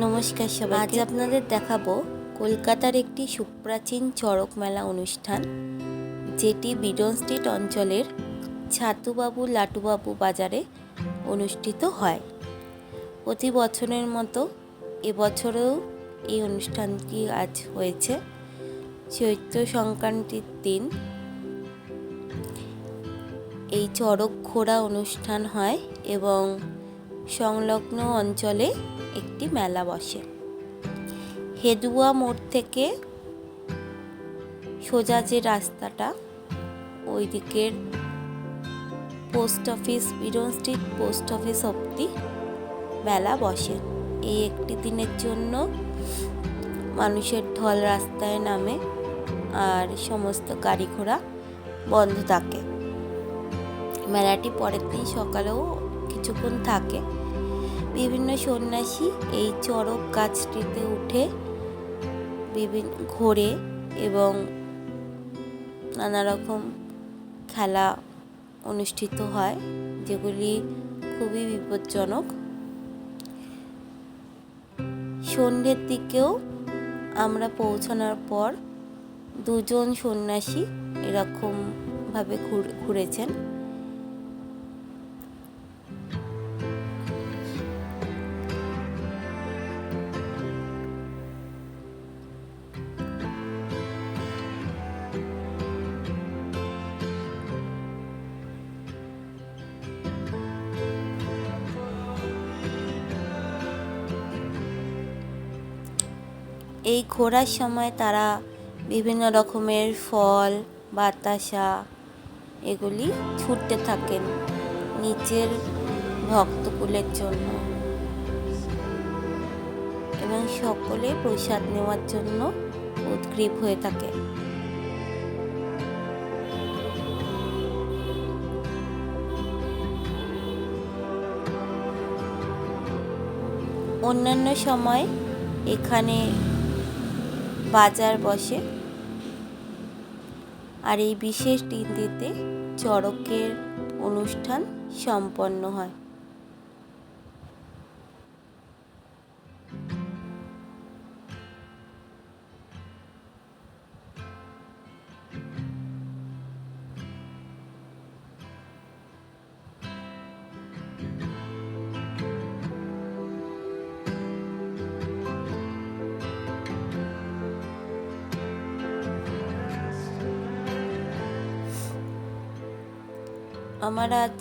নমস্কার সবাইকে। আজ আপনাদের দেখাবো কলকাতার একটি সুপ্রাচীন চড়ক মেলা অনুষ্ঠান, যেটি বিডন স্ট্রিট অঞ্চলের ছাতুবাবু লাটুবাবু বাজারে অনুষ্ঠিত হয়। প্রতি বছরের মতো এবছরেও এই অনুষ্ঠানটি আজ হয়েছে। চৈত্র সংক্রান্তির দিন এই চড়ক ঘোড়া অনুষ্ঠান হয় এবং সংলগ্ন অঞ্চলে একটি মেলা বসে। হেদুয়া মোড় থেকে সোজা যে রাস্তাটা, ওই দিকের post office, Beadon street post office অবধি মেলা বসে। এই একটি দিনের জন্য মানুষের ঢল রাস্তায় নামে আর সমস্ত গাড়ি ঘোড়া বন্ধ থাকে। মেলাটি পরের দিন সকালেও কিছুক্ষণ থাকে। বিভিন্ন সন্ন্যাসী এই চড়ক গাছটিতে উঠে ঘোরে এবং নানা রকম খেলা অনুষ্ঠিত হয়, যেগুলি খুবই বিপজ্জনক। সন্ধ্যের দিকেও আমরা পৌঁছানোর পর দুজন সন্ন্যাসী এরকমভাবে ঘুরেছেন। এই ঘোরার সময় তারা বিভিন্ন রকমের ফল, বাতাসা এগুলি ছুটতে থাকেন নিচের ভক্তকুলের জন্য, এবং সকলে প্রসাদ নেওয়ার জন্য উদগ্রীব হয়ে থাকে। অন্যান্য সময় এখানে বাজার বসে, আর এই বিশেষ দিনটিতে চড়কের অনুষ্ঠান সম্পন্ন হয়। আমার আজ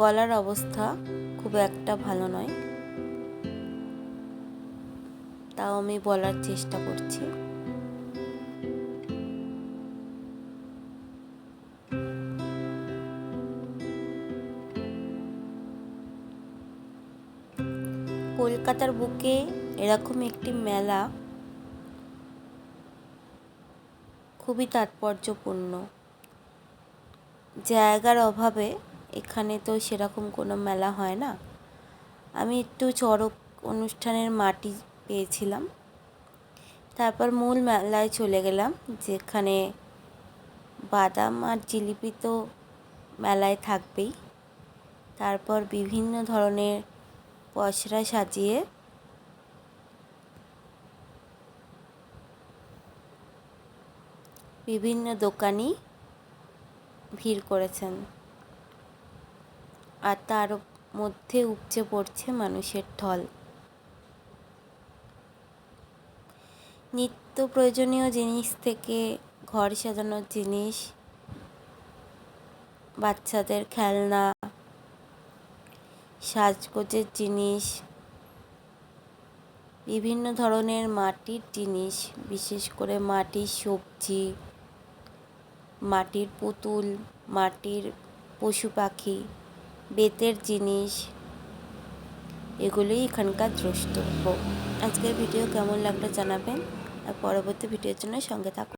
গলার অবস্থা খুব একটা ভালো নয়, তাও আমি বলার চেষ্টা করছি। কলকাতার বুকে এরকম একটি মেলা খুবই তাৎপর্যপূর্ণ। জায়গার অভাবে এখানে তো সেরকম কোনো মেলা হয় না। আমি একটু চড়ক অনুষ্ঠানের মাটি পেয়েছিলাম, তারপর মূল মেলায় চলে গেলাম, যেখানে বাদাম আর জিলিপি তো মেলায় থাকবেই। তারপর বিভিন্ন ধরনের পসরা সাজিয়ে বিভিন্ন দোকানি ভিড় করেছেন, আর তার মধ্যে উপচে পড়ছে মানুষের ঢল। নিত্য প্রয়োজনীয় জিনিস থেকে ঘর সাজানোর জিনিস, বাচ্চাদের খেলনা, সাজগোজের জিনিস, বিভিন্ন ধরনের মাটির জিনিস, বিশেষ করে মাটির সবজি, মাটির পুতুল, মাটির পশু পাখি, বেতের জিনিস, এগুলোই এখানকার দ্রষ্টব্য। আজকের ভিডিও কেমন লাগলো জানাবেন, আর পরবর্তী ভিডিওর জন্য সঙ্গে থাকুন।